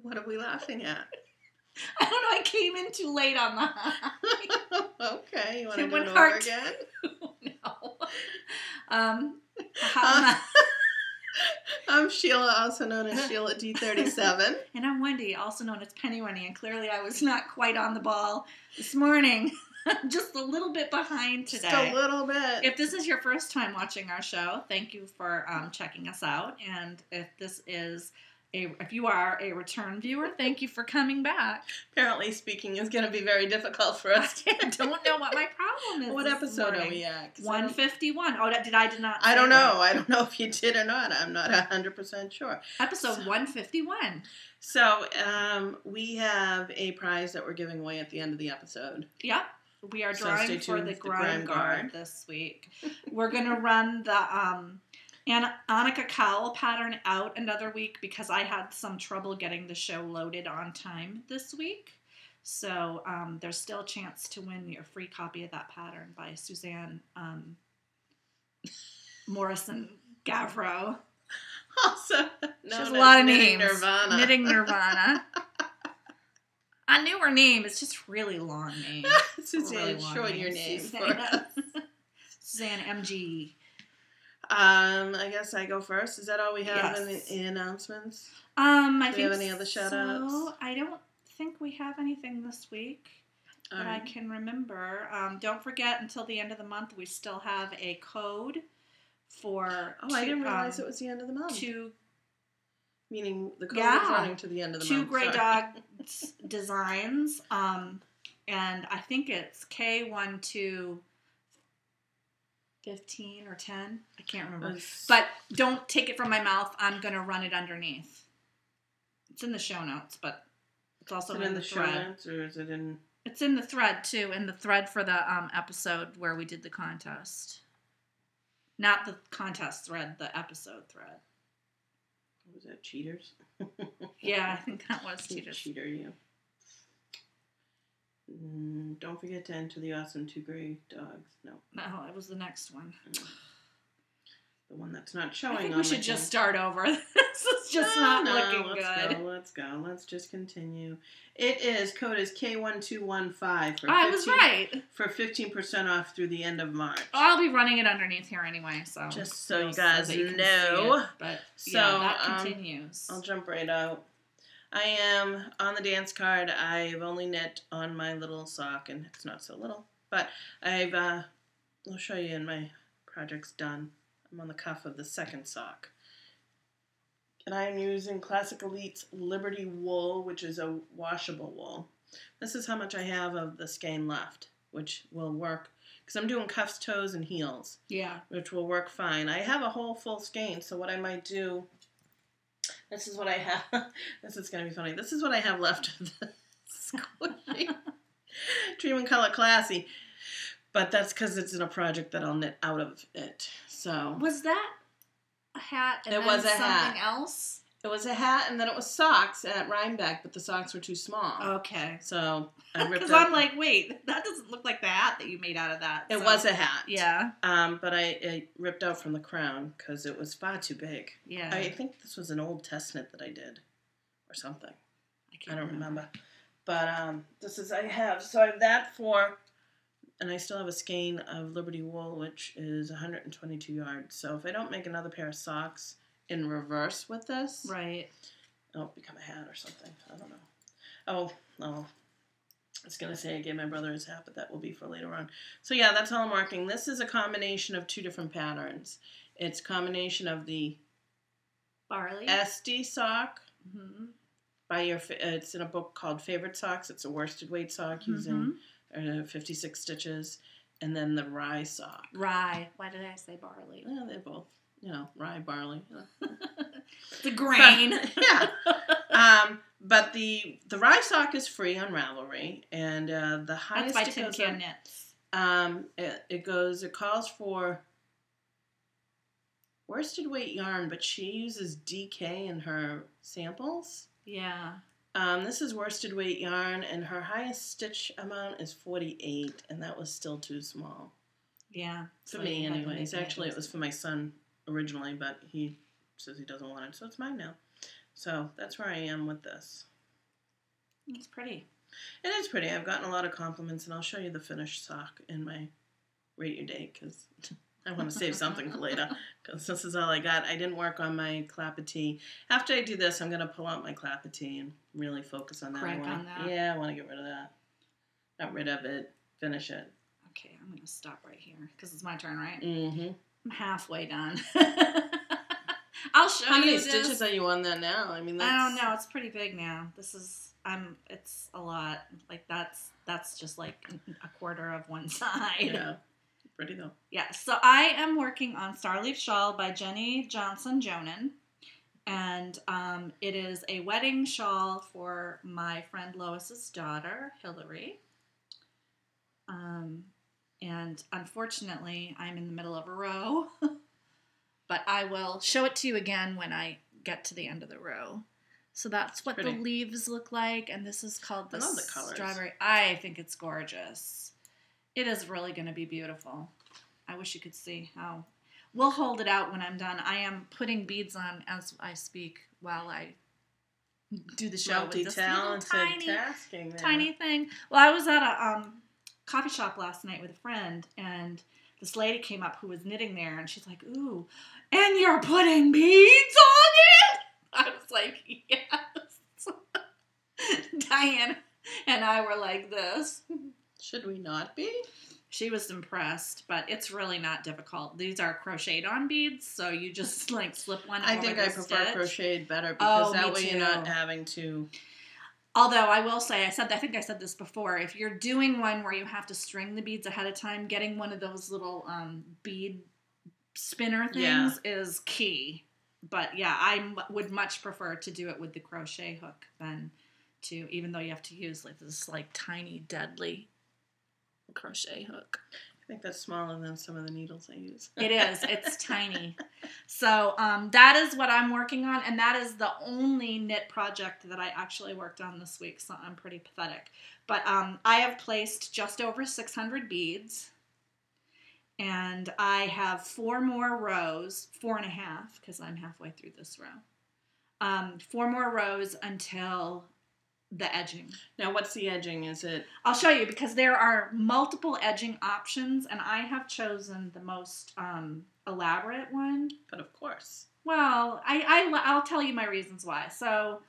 What are we laughing at? I don't know. I came in too late on that. Okay, you want to It do went it hard over again? No. How I'm Sheila, also known as Sheila D37. And I'm Wendy, also known as Penny Wendy. And clearly I was not quite on the ball this morning. Just a little bit behind today. Just a little bit. If this is your first time watching our show, thank you for checking us out. And if you are a return viewer, thank you for coming back. Apparently speaking is going to be very difficult for us. I don't know what my problem is. What episode are we at? 151. Oh, did I not I don't know. I don't know if you did or not. I'm not 100% sure. Episode 151. So, we have a prize that we're giving away at the end of the episode. Yep. We are drawing for the Grime Guard this week. We're going to run the Annika cowl pattern out another week because I had some trouble getting the show loaded on time this week. So there's still a chance to win your free copy of that pattern by Suzanne Morrison Gavro. Also, she has a lot of Knitting names. Nirvana. Knitting Nirvana. I knew her name. It's just a really long name. Suzanne, shorten your name for us. Suzanne MG. I guess I go first. Is that all we have Yes. in announcements? I Do we think have any other shout-outs? so. I don't think we have anything this week that I can remember. Don't forget, until the end of the month, we still have a code for I didn't realize it was the end of the month. Meaning the code is running to the end of the month. Two Grey Dog designs. And I think it's K1215 or 10. I can't remember. But don't take it from my mouth. I'm going to run it underneath. It's in the show notes, but it's also in the thread. Show notes, or is it in... It's in the thread, too. In the thread for the episode where we did the contest. Not the contest thread, the episode thread. Was that Cheaters? Yeah, I think that was Cheaters. Cheater, you. Don't forget to enter the awesome Two Grey Dogs. No, it was the next one. The one that's not showing. I think on we should just start over. This is just not looking good. Let's go. Let's just continue. Code is K1215 for I was right. For 15% off through the end of March. I'll be running it underneath here anyway, so just so you guys know. But so that continues. I'll jump right out. I am on the dance card. I've only knit on my little sock, and it's not so little, but I'll show you in my project's done. I'm on the cuff of the second sock. And I am using Classic Elite's Liberty Wool, which is a washable wool. This is how much I have of the skein left, which will work, because I'm doing cuffs, toes, and heels. Yeah. Which will work fine. I have a whole full skein, so what I might do, this is what I have. This is going to be funny. This is what I have left of the squishy Dream and Color Classy. But that's because it's in a project that I'll knit out of it. So was that a hat and it then was a something hat. else? It was a hat, and then it was socks at Rhinebeck, but the socks were too small. Okay. So I ripped Because it. I'm like, wait, that doesn't look like the hat that you made out of that. It was a hat. Yeah. But I ripped out from the crown because it was far too big. Yeah. I think this was an old test knit that I did, or something. I don't remember. But I have that for, and I still have a skein of Liberty Wool, which is 122 yards. So if I don't make another pair of socks in reverse with this, right, it'll become a hat or something. I don't know. Oh, I was going to say I gave my brother his hat, but that will be for later on. So yeah, that's all I'm working. This is a combination of two different patterns. It's a combination of the barley SD sock. Mm-hmm. It's in a book called Favorite Socks. It's a worsted weight sock using 56 stitches. And then the rye sock. Rye. Why did I say barley? Yeah, they're both, rye, barley. The grain. But the rye sock is free on Ravelry. And the highest That's by Tin Can Knits. It calls for worsted weight yarn, but she uses DK in her samples. Yeah. This is worsted weight yarn, and her highest stitch amount is 48, and that was still too small. Yeah. For me, anyways. Actually, it was for my son originally, but he says he doesn't want it, so it's mine now. So that's where I am with this. It's pretty. It is pretty. I've gotten a lot of compliments, and I'll show you the finished sock in my Rate Your Day, because I want to save something for later, because this is all I got. I didn't work on my clapetee. After I do this, I'm going to pull out my clapetee and really focus on that. Crank on that? Yeah, I want to get rid of that. Not rid of it. Finish it. Okay, I'm going to stop right here, because it's my turn, right? Mm-hmm. I'm halfway done. I'll show you. How many stitches are you on that now? I mean, I don't know. It's pretty big now. It's a lot. Like, that's just like a quarter of one side. Yeah. Pretty though. Yeah. So I am working on Starleaf Shawl by Jenny Johnson Jonan. And it is a wedding shawl for my friend Lois's daughter, Hillary. And unfortunately, I'm in the middle of a row. But I will show it to you again when I get to the end of the row. So that's what the leaves look like, and this is called the strawberry. I think it's gorgeous. It is really going to be beautiful. I wish you could see how. We'll hold it out when I'm done. I am putting beads on as I speak while I do the show with this little tiny thing. Well, I was at a coffee shop last night with a friend, and this lady came up who was knitting there, and she's like, "Ooh, and you're putting beads on it?" I was like, "Yes." Diane and I were like this. Should we not be? She was impressed, but it's really not difficult. These are crocheted on beads, so you just like slip one over the stitch. I prefer crocheted better, because that way you're not having to... Although I will say, I think I said this before, if you're doing one where you have to string the beads ahead of time, getting one of those little bead spinner things is key. But yeah, I would much prefer to do it with the crochet hook than to, even though you have to use like this like tiny deadly crochet hook. I think that's smaller than some of the needles I use. It is. It's tiny. So that is what I'm working on, and that is the only knit project that I actually worked on this week, so I'm pretty pathetic. But I have placed just over 600 beads, and I have 4 more rows, 4.5, because I'm halfway through this row. 4 more rows until the edging. Now, what's the edging? Is it? I'll show you, because there are multiple edging options, and I have chosen the most elaborate one. But of course. Well, I'll tell you my reasons why. So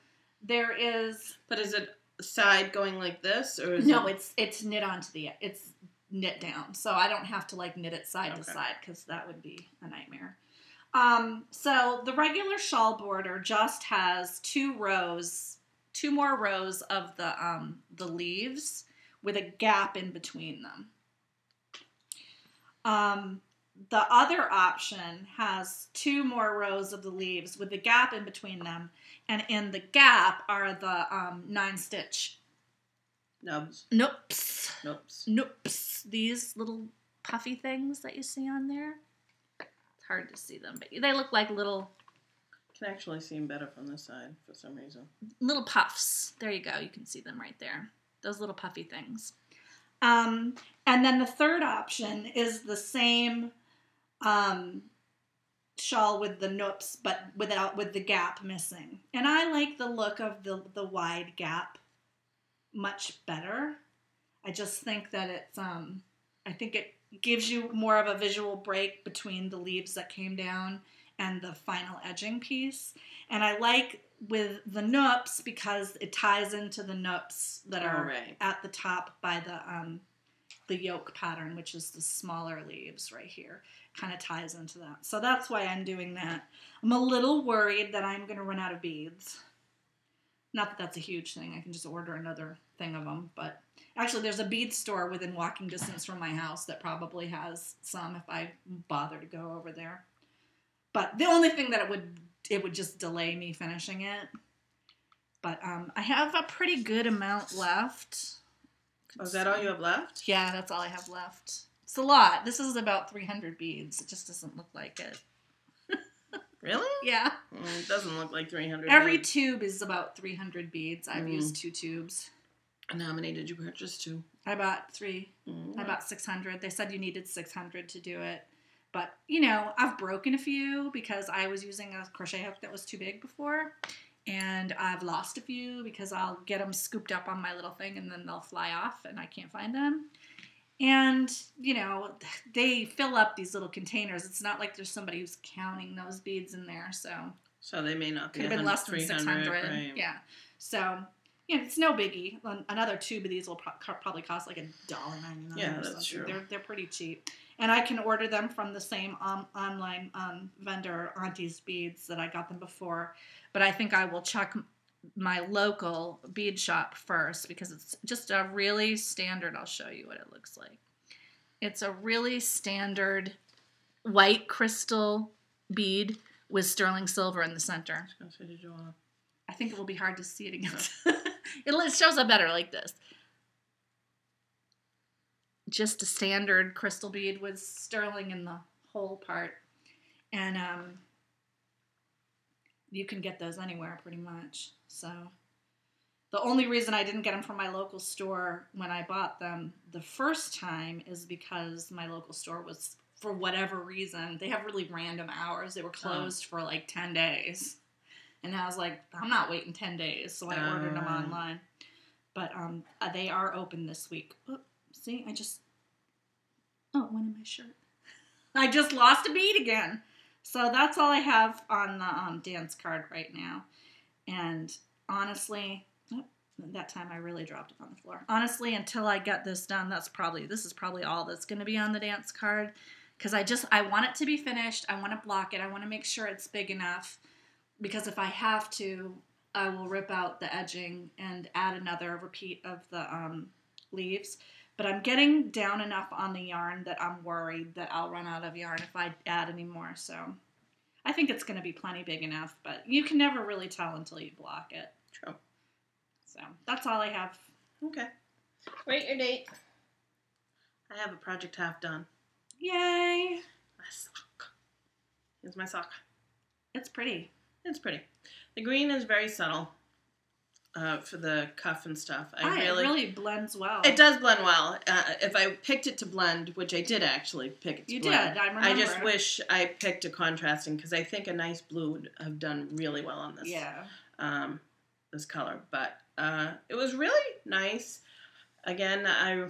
there is. But is it side going like this, or is no? It's knit onto it's knit down, so I don't have to like knit it side to side, because that would be a nightmare. So the regular shawl border just has 2 more rows of the leaves with a gap in between them. The other option has 2 more rows of the leaves with the gap in between them, and in the gap are the 9-stitch nubs. Noops. These little puffy things that you see on there. It's hard to see them, but they look like little... Can actually see them better from this side for some reason. Little puffs. There you go. You can see them right there. Those little puffy things. And then the third option is the same shawl with the noops, but with the gap missing. And I like the look of the wide gap much better. I just think that it's I think it gives you more of a visual break between the leaves that came down and the final edging piece. And I like with the noops because it ties into the noops that are at the top by the yoke pattern, which is the smaller leaves right here. Kind of ties into that. So that's why I'm doing that. I'm a little worried that I'm going to run out of beads. Not that that's a huge thing. I can just order another thing of them. But actually, there's a bead store within walking distance from my house that probably has some if I bother to go over there. But the only thing that it would just delay me finishing it. But I have a pretty good amount left. Oh, is that all you have left? Yeah, that's all I have left. It's a lot. This is about 300 beads. It just doesn't look like it. Really? Yeah. It doesn't look like 300 Every beads. tube is about 300 beads. I've used 2 tubes. And how many did you purchase? 2? I bought 3. I bought 600. They said you needed 600 to do it. But, you know, I've broken a few because I was using a crochet hook that was too big before. And I've lost a few because I'll get them scooped up on my little thing and then they'll fly off and I can't find them. And, you know, they fill up these little containers. It's not like there's somebody who's counting those beads in there, So they may not be could have been less than 600. Right. Yeah. So, yeah, it's no biggie. Another tube of these will probably cost like $1.99. Yeah, or that's something. true. They're pretty cheap. And I can order them from the same online vendor, Auntie's Beads, that I got them before. But I think I will check my local bead shop first because it's just a really standard. I'll show you what it looks like. It's a really standard white crystal bead with sterling silver in the center. I think it will be hard to see it against. It shows up better like this. Just a standard crystal bead with sterling in the whole part. And you can get those anywhere pretty much. So the only reason I didn't get them from my local store when I bought them the first time is because my local store was, for whatever reason, they have really random hours. They were closed for like 10 days. And I was like, I'm not waiting 10 days. So I ordered them online. But they are open this week. Oh, see, it went in my shirt. I just lost a bead again. So that's all I have on the dance card right now. And honestly, that time I really dropped it on the floor. Honestly, until I get this done, this is probably all that's going to be on the dance card. Because I want it to be finished. I want to block it. I want to make sure it's big enough. Because if I have to, I will rip out the edging and add another repeat of the leaves. But I'm getting down enough on the yarn that I'm worried that I'll run out of yarn if I add any more. So I think it's going to be plenty big enough, but you can never really tell until you block it. True. So that's all I have. Okay. Wait your date. I have a project half done. Yay! My sock. Here's my sock. It's pretty. It's pretty. The green is very subtle. For the cuff and stuff. It really blends well. It does blend well. If I picked it to blend, which I did actually pick it to blend. You did, I remember. I just wish I picked a contrasting because I think a nice blue would have done really well on this. Yeah. This color. But it was really nice. Again, I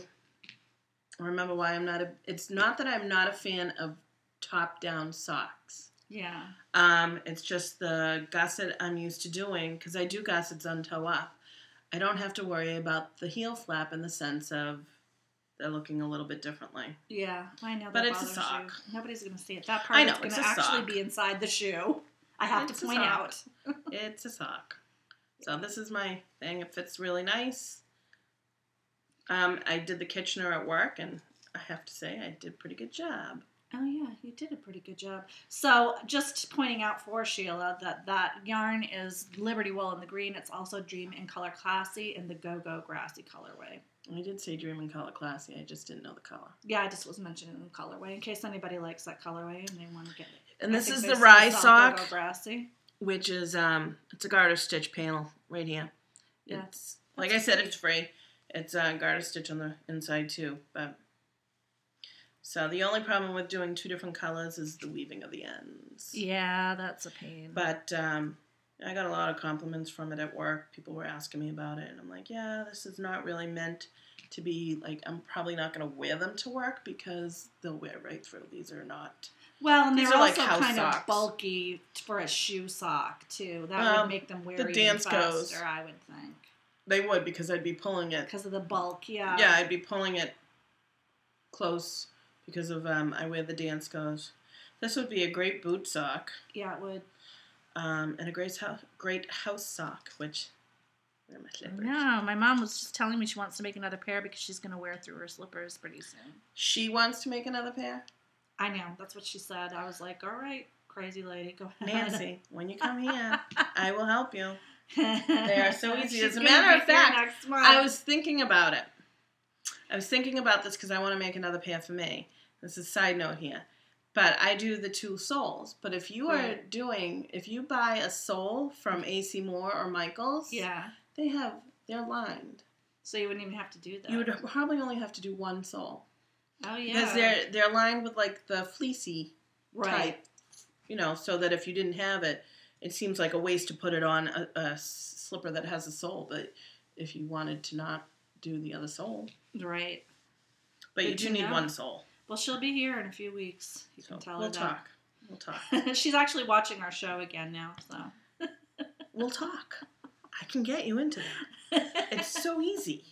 remember why it's not that I'm not a fan of top-down socks. Yeah. It's just the gusset I'm used to doing, because I do gussets on toe up. I don't have to worry about the heel flap in the sense of they're looking a little bit differently. Yeah, I know. But it's a sock. You. Nobody's going to see it. That part is going to actually sock. Be inside the shoe. I have to point out. It's a sock. So this is my thing. It fits really nice. I did the Kitchener at work, and I have to say I did a pretty good job. Oh, yeah, you did a pretty good job. So, just pointing out for Sheila that yarn is Liberty Wool in the green. It's also Dream in Color Classy in the Go-Go Grassy colorway. I did say Dream in Color Classy. I just didn't know the color. Yeah, I just was mentioning the colorway in case anybody likes that colorway and they want to get it. And this is the Rye sock, Go-Go Grassy. Which is it's a garter stitch panel right here. Yeah, it's like I said, it's free. It's garter stitch on the inside too, but. So the only problem with doing two different colors is the weaving of the ends. Yeah, that's a pain. But I got a lot of compliments from it at work. People were asking me about it, and I'm like, yeah, this is not really meant to be, like, I'm probably not going to wear them to work because they'll wear right through. These are not. Well, and they're also like kind socks. Of bulky for a shoe sock, too. That would make them wear the even dance faster, goes. I would think. They would, because I'd be pulling it. Because of the bulk, yeah. Yeah, I'd be pulling it close. Because of, I wear the dance goes. This would be a great boot sock. Yeah, it would. And a great house sock, which, where are my slippers? No, my mom was just telling me she wants to make another pair because she's going to wear through her slippers pretty soon. She wants to make another pair? I know, that's what she said. I was like, all right, crazy lady, go ahead. Nancy, when you come here, I will help you. They are so easy. As a matter of fact, I was thinking about it. I was thinking about this because I want to make another pair for me. This is a side note here. But I do the two soles. But if you are if you buy a sole from AC Moore or Michaels, yeah, they're lined. So you wouldn't even have to do that. You would probably only have to do one sole. Oh, yeah. Because they're lined with, like, the fleecy type, so that if you didn't have it, it seems like a waste to put it on a slipper that has a sole, but if you wanted to not do the other sole. Right. But you do need one sole. Well, she'll be here in a few weeks. You can tell her that. We'll talk. She's actually watching our show again now, so. We'll talk. I can get you into that. It's so easy.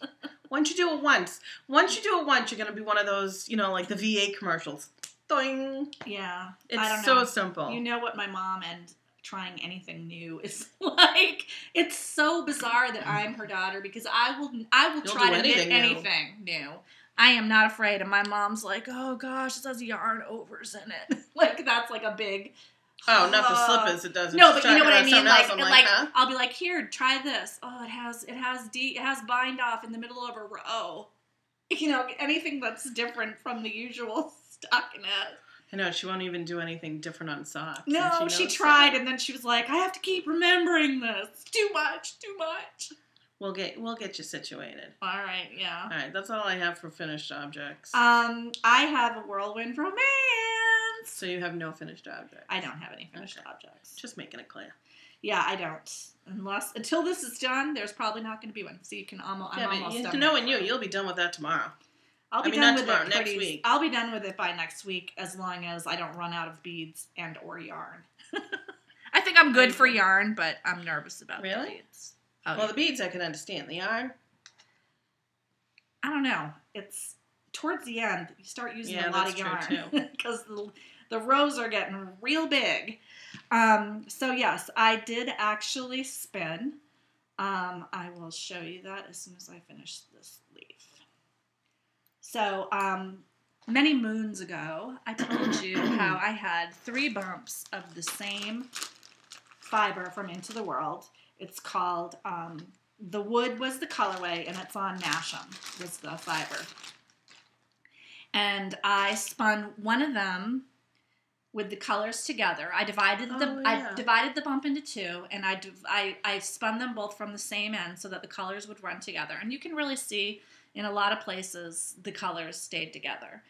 Once you do it once, you're going to be one of those, like the VA commercials. Doing. Yeah. It's so simple. You know what my mom and trying anything new is like. It's so bizarre that I'm her daughter because I will try to knit anything new. I am not afraid. And my mom's like, oh gosh, it has yarn overs in it. Like that's like a big. Oh, not the slippers. It doesn't. No, but you know what I mean. Like, huh? I'll be like, here, try this. Oh, it has bind off in the middle of a row. Anything that's different from the usual stockinette. I know, she won't even do anything different on socks. No, she tried, and then she was like, I have to keep remembering this. Too much. We'll get you situated. All right, yeah. All right, that's all I have for finished objects. I have a whirlwind romance. So you have no finished objects? I don't have any finished objects. Just making it clear. Yeah, I don't. Until this is done, there's probably not going to be one. So you can almost. I'm almost done. Knowing you'll be done with that tomorrow. I'll be done with it next week. I'll be done with it by next week as long as I don't run out of beads and or yarn. I think I'm good for yarn, but I'm nervous about the beads. Oh, well, the beads I can understand. The yarn? I don't know. It's towards the end. You start using a lot of yarn because the rows are getting real big. So yes, I did actually spin. I will show you that as soon as I finish this leaf. So, many moons ago, I told you how I had 3 bumps of the same fiber from Into the Whirled. It's called, the wood was the colorway, and it's on Nasham, was the fiber. And I spun one of them with the colors together. I divided the bump into 2, and I spun them both from the same end so that the colors would run together. And you can really see in a lot of places the colors stayed together.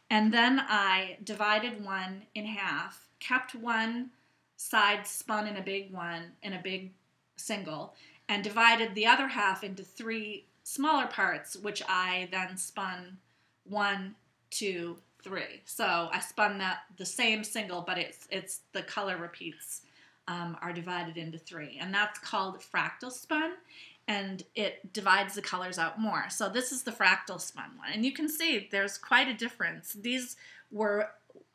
And then I divided one in half, kept one side spun in a big one, in a big single, and divided the other half into 3 smaller parts, which I then spun 1, 2, 3. So I spun the same single, but it's the color repeats are divided into 3, and that's called fractal spun, and it divides the colors out more. So this is the fractal spun one, and you can see there's quite a difference. These were,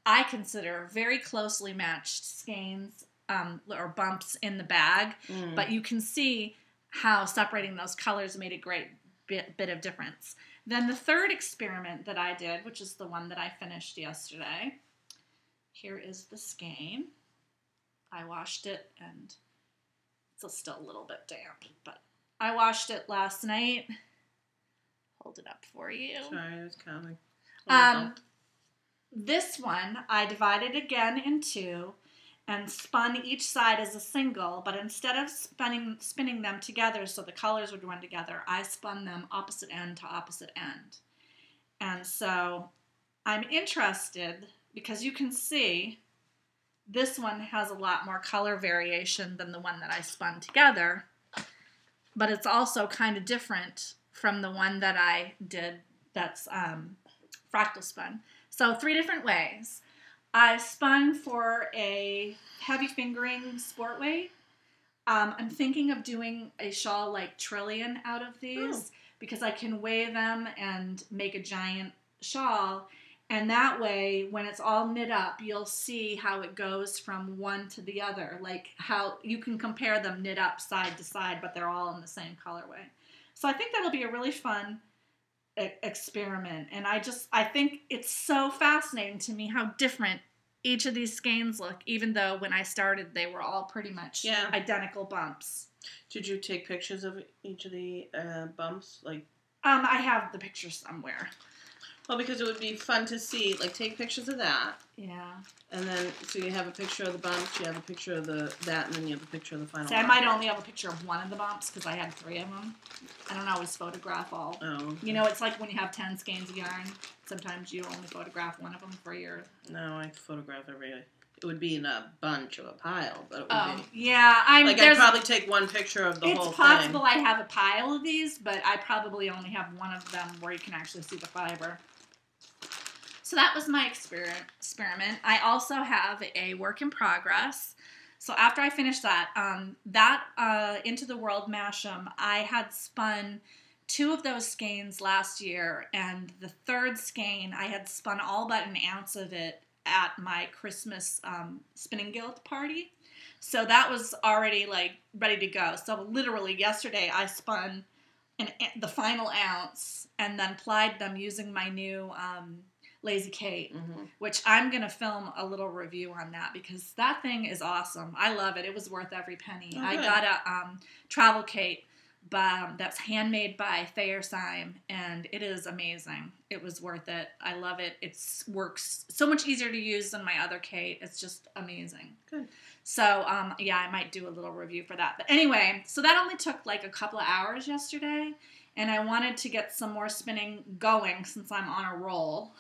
I consider, very closely matched skeins or bumps in the bag, but you can see how separating those colors made a great bit of difference. Then the third experiment that I did, which is the one that I finished yesterday, here is the skein. I washed it, and it's still a little bit damp, but I washed it last night. Hold it up for you. Sorry, I was counting. This one, I divided again in 2 and spun each side as a single, but instead of spinning them together so the colors would run together, I spun them opposite end to opposite end. And so I'm interested because you can see this one has a lot more color variation than the one that I spun together, but it's also kind of different from the one that I did that's fractal spun. So 3 different ways. I spun for a heavy fingering sport weight. I'm thinking of doing a shawl like Trillion out of these because I can weigh them and make a giant shawl. And that way, when it's all knit up, you'll see how it goes from one to the other. Like how you can compare them knit up side to side, but they're all in the same colorway. So I think that'll be a really fun experiment. And I think it's so fascinating to me how different each of these skeins look, even though when I started, they were all pretty much identical bumps. Did you take pictures of each of the bumps? I have the pictures somewhere. Well, because it would be fun to see, take pictures of that. Yeah. And then, so you have a picture of the bumps, you have a picture of that, and then you have a picture of the final one. I might only have a picture of one of the bumps, because I had 3 of them. I don't always photograph all. Oh. Okay. You know, it's like when you have 10 skeins of yarn, sometimes you only photograph one of them for your... No, I photograph it would be in a bunch or a pile, but it would be. Yeah, I'd probably take one picture of the whole thing. It's possible I have a pile of these, but I probably only have one of them where you can actually see the fiber. So that was my experiment. I also have a work in progress. So after I finished that, Into the Whirled Mashem, I had spun 2 of those skeins last year, and the 3rd skein, I had spun all but an ounce of it at my Christmas spinning guild party. So that was already like ready to go. So literally yesterday I spun the final ounce and then plied them using my new Lazy Kate, which I'm going to film a little review on that because that thing is awesome. I love it. It was worth every penny. I got a travel Kate that's handmade by Thayer Syme, and it is amazing. It was worth it. I love it. It works so much easier to use than my other Kate. It's just amazing. Good. So, yeah, I might do a little review for that. But anyway, so that only took like a couple of hours yesterday, and I wanted to get some more spinning going since I'm on a roll.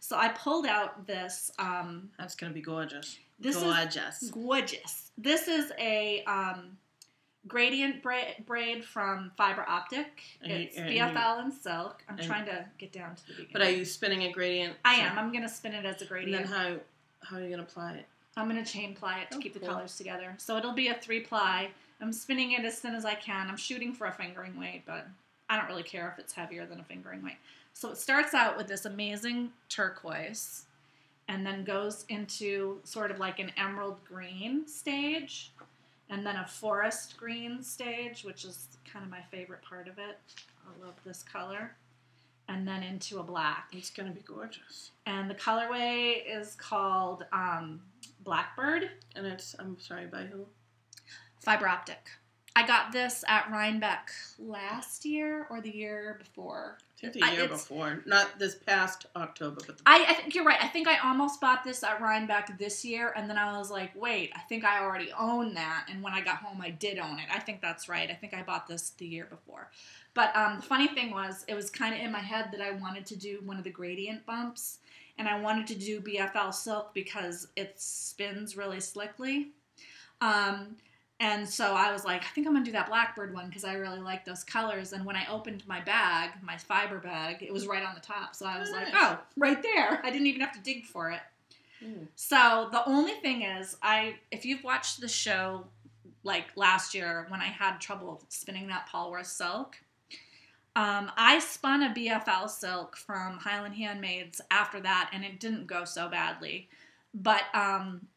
So I pulled out this. That's going to be gorgeous. Gorgeous. This is a gradient braid from Fiber Optic. It's BFL and silk. I'm trying to get down to the beginning. But are you spinning a gradient? I am. I'm going to spin it as a gradient. And then how are you going to ply it? I'm going to chain ply it to keep the colors together. So it'll be a 3-ply. I'm spinning it as thin as I can. I'm shooting for a fingering weight, but I don't really care if it's heavier than a fingering weight. So it starts out with this amazing turquoise and then goes into sort of like an emerald green stage and then a forest green stage, which is kind of my favorite part of it. I love this color. And then into a black. It's going to be gorgeous. And the colorway is called Blackbird. And it's, I'm sorry, by who? Fiber Optic. I got this at Rhinebeck last year or the year before. I think the year before. Not this past October. But I think you're right. I think I almost bought this at Rhinebeck this year, and then I was like, wait, I think I already own that. And when I got home, I did own it. I think that's right. I think I bought this the year before. But the funny thing was, it was kind of in my head that I wanted to do one of the gradient bumps, and I wanted to do BFL silk because it spins really slickly. And so I was like, I think I'm going to do that Blackbird one because I really like those colors. And when I opened my bag, my fiber bag, it was right on the top. So I was like, oh, right there. I didn't even have to dig for it. So the only thing is, if you've watched the show like last year when I had trouble spinning that Polworth silk, I spun a BFL silk from Highland Handmaids after that, and it didn't go so badly. But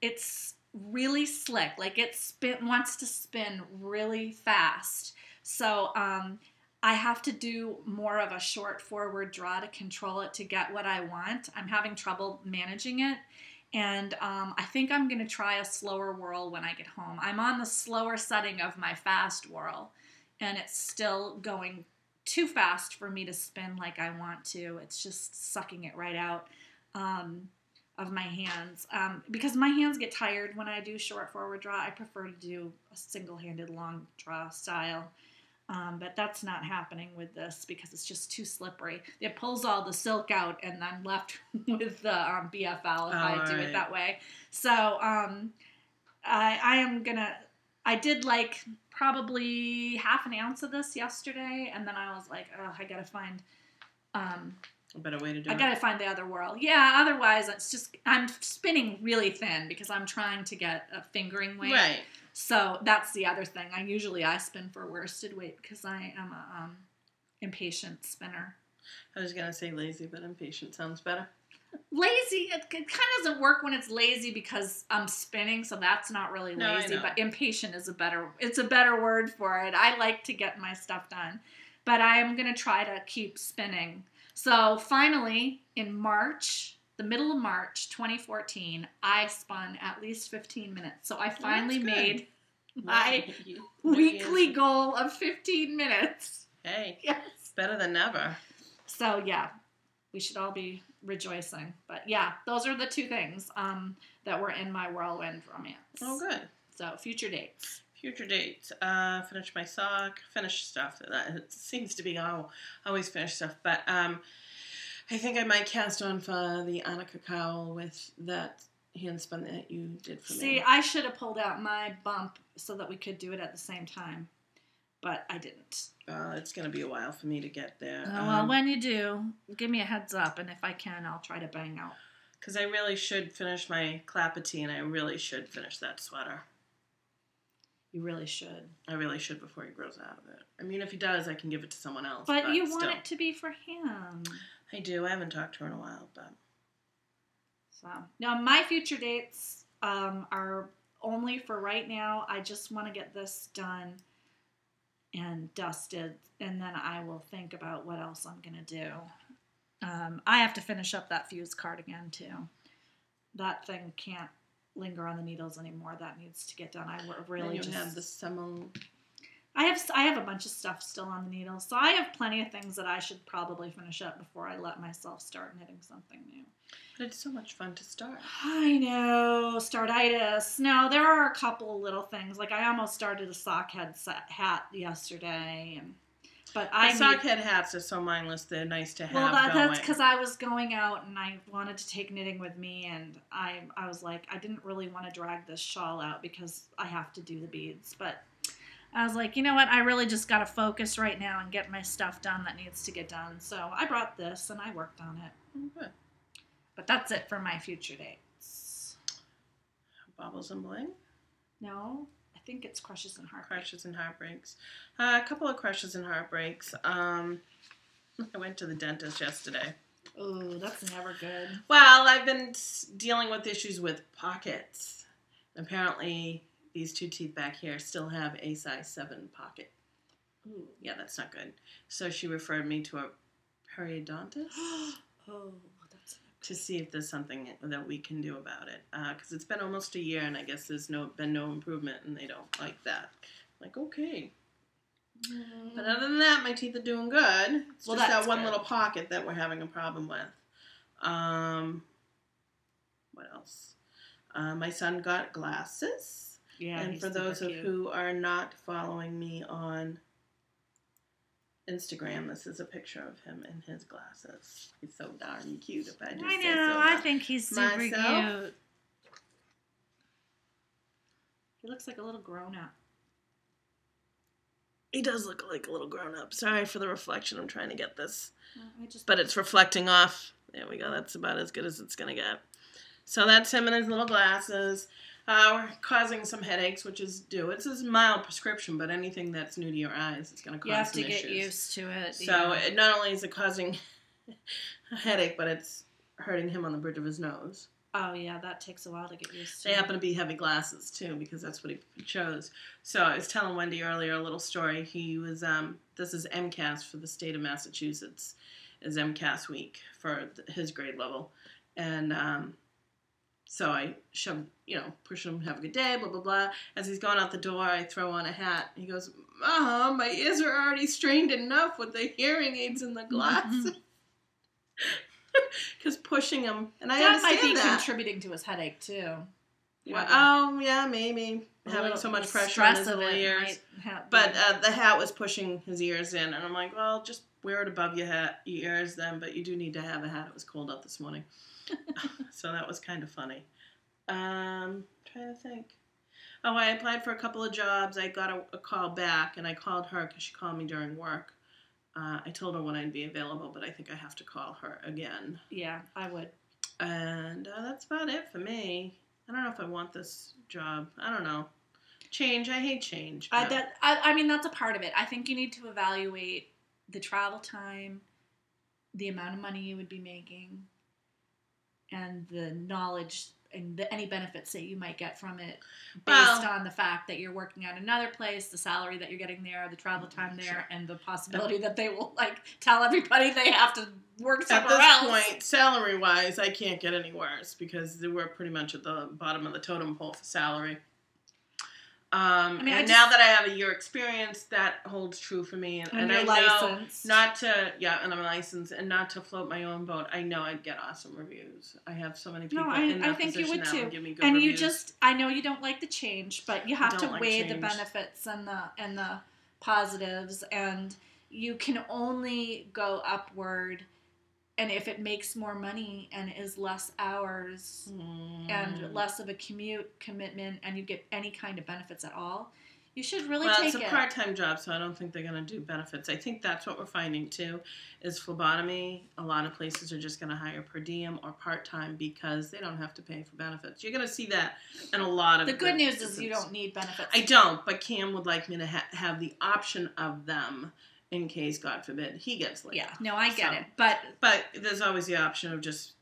it's really slick. Like it wants to spin really fast. So I have to do more of a short forward draw to control it to get what I want. I'm having trouble managing it. And I think I'm going to try a slower whirl when I get home. I'm on the slower setting of my fast whirl, and it's still going too fast for me to spin like I want to. It's just sucking it right out of my hands. Because my hands get tired when I do short forward draw. I prefer to do a single-handed long draw style. But that's not happening with this because it's just too slippery. It pulls all the silk out, and I'm left with the BFL if I do it that way. So I did like probably half an ounce of this yesterday, and then I was like, oh, I gotta find a better way to do it. I gotta find the other whirl. Yeah, otherwise it's just, I'm spinning really thin because I'm trying to get a fingering weight. Right. So that's the other thing. I spin for worsted weight because I am a impatient spinner. I was going to say lazy, but impatient sounds better. Lazy, it kind of doesn't work when it's lazy because I'm spinning, so that's not really lazy. But impatient is a better word for it. I like to get my stuff done, but I am going to try to keep spinning. So finally, in March, the middle of March 2014, I spun at least 15 minutes. So I finally made my weekly goal of 15 minutes. Hey, yes. Better than never. So yeah, we should all be rejoicing. But yeah, those are the two things that were in my whirlwind romance. Oh, good. So future dates. Finish my sock, finish stuff. It seems to be always finish stuff. But I think I might cast on for the Annika cowl with that handspun that you did for me. See, I should have pulled out my bump so that we could do it at the same time, but I didn't. It's going to be a while for me to get there. Well, when you do, give me a heads up, and if I can, I'll try to bang out. Because I really should finish my clapetty, and I really should finish that sweater. You really should. I really should before he grows out of it. I mean, if he does, I can give it to someone else. But you want it to be for him. I do. I haven't talked to her in a while, but... So, now my future dates are only for right now. I just want to get this done and dusted, and then I will think about what else I'm going to do. I have to finish up that fuse cardigan, too. That thing can't linger on the needles anymore. That needs to get done. I really just have the summer. I have a bunch of stuff still on the needles, so I have plenty of things that I should probably finish up before I let myself start knitting something new. But it's so much fun to start. I know, startitis. No, there are a couple of little things. Like I almost started a sock head hat yesterday, but sock head hats are so mindless. They're nice to have. Well, that's because I was going out and I wanted to take knitting with me, and I was like, I didn't really want to drag this shawl out because I have to do the beads, but I was like, you know what? I really just got to focus right now and get my stuff done that needs to get done. So I brought this and I worked on it. Good. But that's it for my future dates. Baubles and Bling? No, I think it's Crushes and Heartbreaks. Crushes and Heartbreaks. A couple of Crushes and Heartbreaks. I went to the dentist yesterday. Oh, that's never good. Well, I've been dealing with issues with pockets. Apparently, these two teeth back here still have a size 7 pocket. Ooh. Yeah, that's not good. So she referred me to a periodontist. Oh, to see if there's something that we can do about it. Because it's been almost a year, and I guess there's been no improvement, and they don't like that. Like, okay. But other than that, my teeth are doing good. It's just that one little pocket that we're having a problem with. What else? My son got glasses. Yeah, and for those of who are not following me on Instagram, this is a picture of him in his glasses. He's so darn cute, if I just say so. I know, I think he's super cute. He looks like a little grown-up. He does look like a little grown-up. Sorry for the reflection. I'm trying to get this. But But it's reflecting off. There we go. That's about as good as it's going to get. So that's him and his little glasses. We're causing some headaches, which is due. It's a mild prescription, but anything that's new to your eyes is going to cause some issues. You have to get used to it. So it not only is it causing a headache, but it's hurting him on the bridge of his nose. Oh, yeah, that takes a while to get used to. They happen to be heavy glasses, too, because that's what he chose. So I was telling Wendy earlier a little story. He was, this is MCAS for the state of Massachusetts, is MCAS week for his grade level. And so I shoved, push him, have a good day, blah, blah, blah. As he's going out the door, I throw on a hat. He goes, Mom, my ears are already strained enough with the hearing aids and the glasses. Because pushing him, and I understand that might be contributing to his headache, too. Well, yeah, maybe. Having so much pressure on his little ears. But the hat was pushing his ears in, and I'm like, well, just wear it above your ears then, but you do need to have a hat. It was cold out this morning. So that was kind of funny. Trying to think. Oh, I applied for a couple of jobs. I got a call back, and I called her because she called me during work. I told her when I'd be available, but I think I have to call her again. Yeah, I would. And that's about it for me. I don't know if I want this job. I don't know. Change. I hate change. I mean, that's a part of it. I think you need to evaluate the travel time, the amount of money you would be making, and the knowledge and any benefits that you might get from it based on the fact that you're working at another place, the salary that you're getting there, the travel time there, and the possibility that they will, tell everybody they have to work somewhere else. At this point, salary-wise, I can't get any worse because we're pretty much at the bottom of the totem pole for salary. Now that I have a year experience, that holds true for me. And you're licensed. And I'm licensed, and not to float my own boat. I know I'd get awesome reviews. I have so many people in that position now who give me good reviews. I know you don't like the change, but you have to weigh the benefits and the positives, and you can only go upward And if it makes more money and is less hours and less of a commute commitment and you get any kind of benefits at all, you should really take it. Well, it's a part-time job, so I don't think they're going to do benefits. I think that's what we're finding, too, is phlebotomy. A lot of places are just going to hire per diem or part-time because they don't have to pay for benefits. You're going to see that in a lot of the good news is you don't need benefits. I don't, but Cam would like me to have the option of them in case, God forbid, he gets laid. Yeah, no, I get it. But there's always the option of just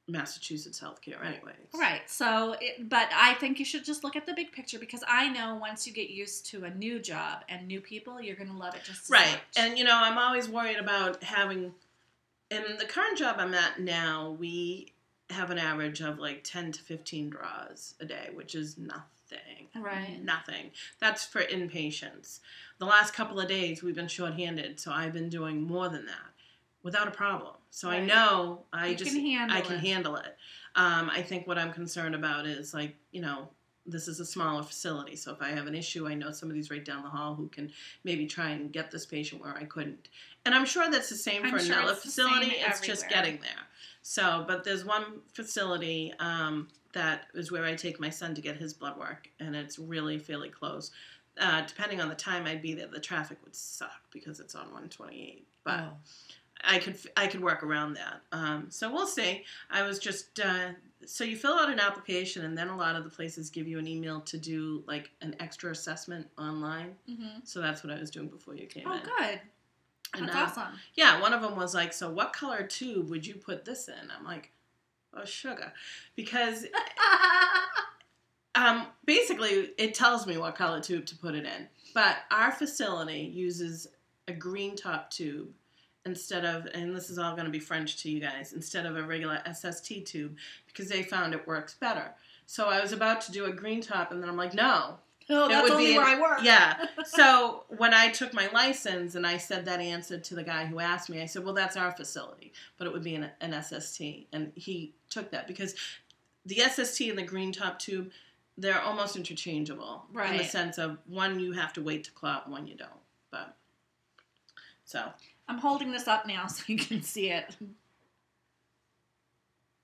Massachusetts healthcare anyway. Right. So, but I think you should just look at the big picture because I know once you get used to a new job and new people, you're going to love it just as right. much. And, I'm always worried about having, in the current job I'm at now, we have an average of like 10 to 15 draws a day, which is nothing. Right. Nothing. That's for inpatients. The last couple of days we've been shorthanded, so I've been doing more than that without a problem. So right. I know I can handle it. I think what I'm concerned about is this is a smaller facility. So if I have an issue, I know somebody's right down the hall who can maybe try and get this patient where I couldn't. And I'm sure that's the same for another facility. It's just getting there. So, but there's one facility that is where I take my son to get his blood work, and it's really fairly close. Depending on the time I'd be there, the traffic would suck because it's on 128. But I could work around that. So we'll see. I was just so you fill out an application, and then a lot of the places give you an email to do like an extra assessment online. Mm-hmm. So that's what I was doing before you came in. Oh, good. And, that's awesome. Yeah, one of them was like, so what color tube would you put this in? I'm like, oh, sugar. Because basically it tells me what color tube to put it in. But our facility uses a green top tube instead of, and this is all going to be French to you guys, instead of a regular SST tube because they found it works better. So I was about to do a green top, and then I'm like, no. Oh, that's only where I work. Yeah. So when I took my license and I said that answer to the guy who asked me, I said, well, that's our facility, but it would be an SST. And he took that because the SST and the green top tube, they're almost interchangeable. Right. In the sense of one you have to wait to clot, one you don't. But so I'm holding this up now so you can see it.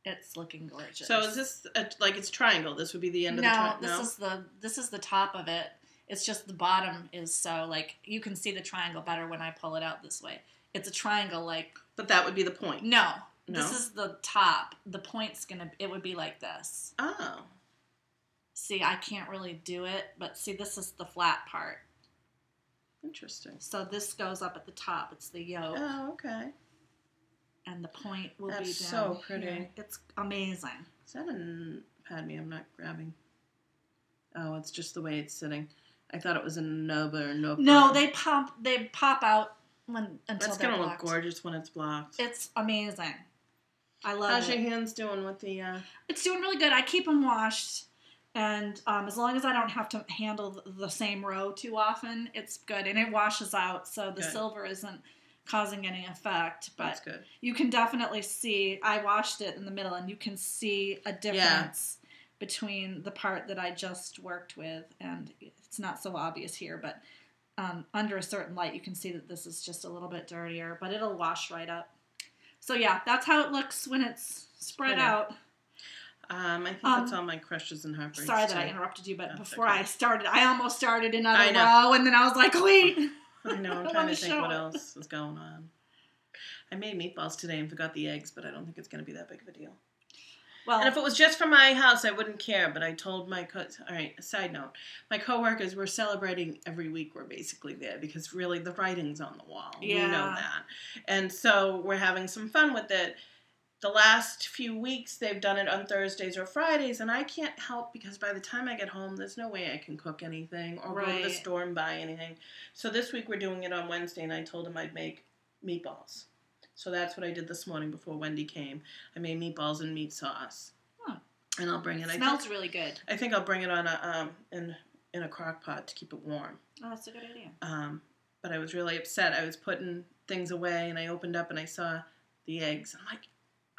It's looking gorgeous. So is this it's triangle? This would be the end of the triangle? No, this is the top of it. It's just the bottom is so you can see the triangle better when I pull it out this way. It's a triangle But that would be the point. No. This is the top. The point's it would be like this. Oh. See, I can't really do it, but see, this is the flat part. Interesting. So this goes up at the top. It's the yoke. Oh, okay. And the point will be down. That's so pretty. Here. It's amazing. Is that pardon me, I'm not grabbing. Oh, it's just the way it's sitting. I thought it was a nub or no. No, they pop out until that's gonna look gorgeous when it's blocked. It's amazing. I love How's your hands doing with the? It's doing really good. I keep them washed, and as long as I don't have to handle the same row too often, it's good, and it washes out, so the silver isn't causing any effect. But that's good. You can definitely see. I washed it in the middle, and you can see a difference between the part that I just worked with, and it's not so obvious here, but under a certain light, you can see that this is just a little bit dirtier, but it'll wash right up. So yeah, that's how it looks when it's spread out. I think that's all my crushes and heartbreaks. Sorry that I interrupted you, but before I started, I almost started another row, and then I was like, wait. I know, I'm trying to think what else is going on. I made meatballs today and forgot the eggs, but I don't think it's going to be that big of a deal. Well, and if it was just for my house, I wouldn't care, but I told all right, a side note, my coworkers, we're celebrating every week we're basically there, because really the writing's on the wall. Yeah. We know that. And so we're having some fun with it. The last few weeks, they've done it on Thursdays or Fridays, and I can't help because by the time I get home, there's no way I can cook anything or go to the store and buy anything. So this week we're doing it on Wednesday, and I told them I'd make meatballs. So that's what I did this morning before Wendy came. I made meatballs and meat sauce. Huh. And I'll bring it. It smells really good. I think I'll bring it on in a crock pot to keep it warm. Oh, that's a good idea. But I was really upset. I was putting things away, and I opened up, and I saw the eggs. I'm like,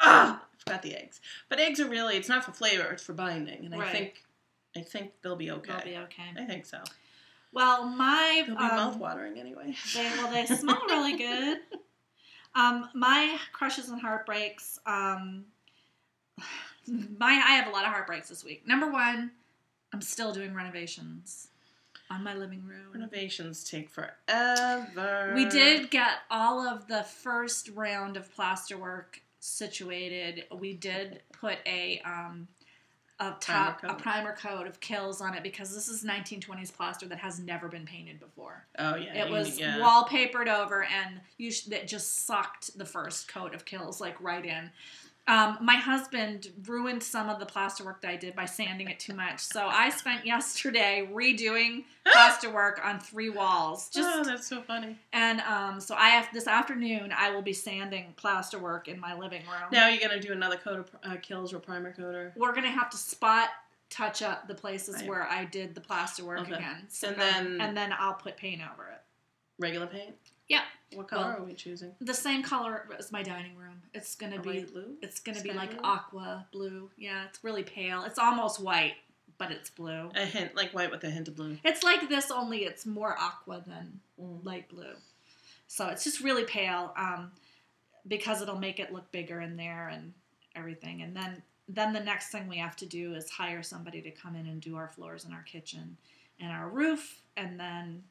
I forgot the eggs. But eggs are really, it's not for flavor, it's for binding. And I think they'll be okay. They'll be okay. I think so. Well, they'll be mouth-watering anyway. They smell really good. My crushes and heartbreaks. I have a lot of heartbreaks this week. Number one, I'm still doing renovations on my living room. Renovations take forever. We did get all of the first round of plasterwork situated. We did put a primer coat of Kills on it because this is 1920s plaster that has never been painted before. Oh yeah, it was wallpapered over, and it just sucked the first coat of Kills like right in. My husband ruined some of the plasterwork that I did by sanding it too much. So I spent yesterday redoing plasterwork on 3 walls. Oh, that's so funny. And so this afternoon I will be sanding plasterwork in my living room. Now you're going to do another coat of Kills or primer coat? Or? We're going to have to spot touch up the places where I did the plasterwork again. So and then I'll put paint over it. Regular paint? Yeah. What color are we choosing? The same color as my dining room. It's gonna be blue. It's gonna be like aqua blue. Yeah, it's really pale. It's almost white, but it's blue. A hint, like white with a hint of blue. It's like this, only it's more aqua than light blue. So it's just really pale, because it'll make it look bigger in there and everything. And then the next thing we have to do is hire somebody to come in and do our floors in our kitchen and our roof, and then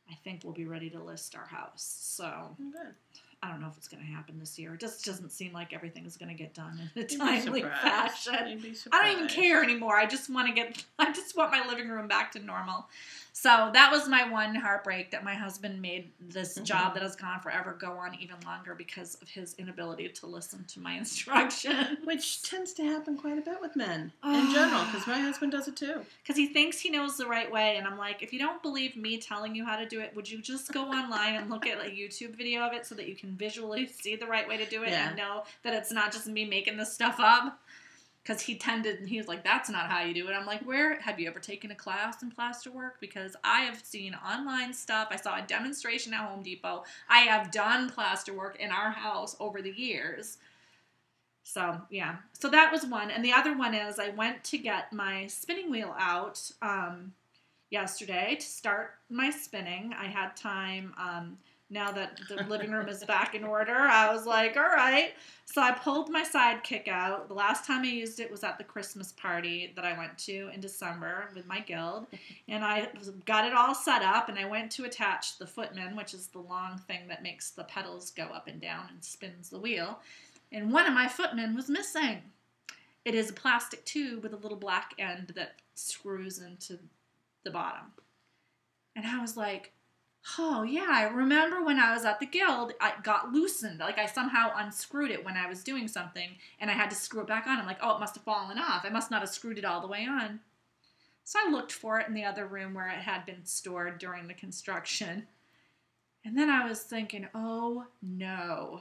I think we'll be ready to list our house. So good. I don't know if it's going to happen this year. It just doesn't seem like everything is going to get done in a timely fashion. You'd be surprised. I don't even care anymore. I just want my living room back to normal. So that was my one heartbreak, that my husband made this job that has gone forever go on even longer because of his inability to listen to my instructions. Which tends to happen quite a bit with men in general, because my husband does it too. Because he thinks he knows the right way, and I'm like, if you don't believe me telling you how to do it, would you just go online and look at a YouTube video of it so that you can visually see the right way to do it and know that it's not just me making this stuff up? Because he was like, that's not how you do it. I'm like, where have you ever taken a class in plasterwork? Because I have seen online stuff. I saw a demonstration at Home Depot. I have done plasterwork in our house over the years. So, yeah. So that was one. And the other one is I went to get my spinning wheel out yesterday to start my spinning. I had time. Now that the living room is back in order, I was like, all right. So I pulled my sidekick out. The last time I used it was at the Christmas party that I went to in December with my guild. And I got it all set up, and I went to attach the footman, which is the long thing that makes the pedals go up and down and spins the wheel. And one of my footmen was missing. It is a plastic tube with a little black end that screws into the bottom. And I was like, oh, yeah, I remember when I was at the guild, it got loosened. Like, I somehow unscrewed it when I was doing something, and I had to screw it back on. I'm like, oh, it must have fallen off. I must not have screwed it all the way on. So I looked for it in the other room where it had been stored during the construction. And then I was thinking, oh, no.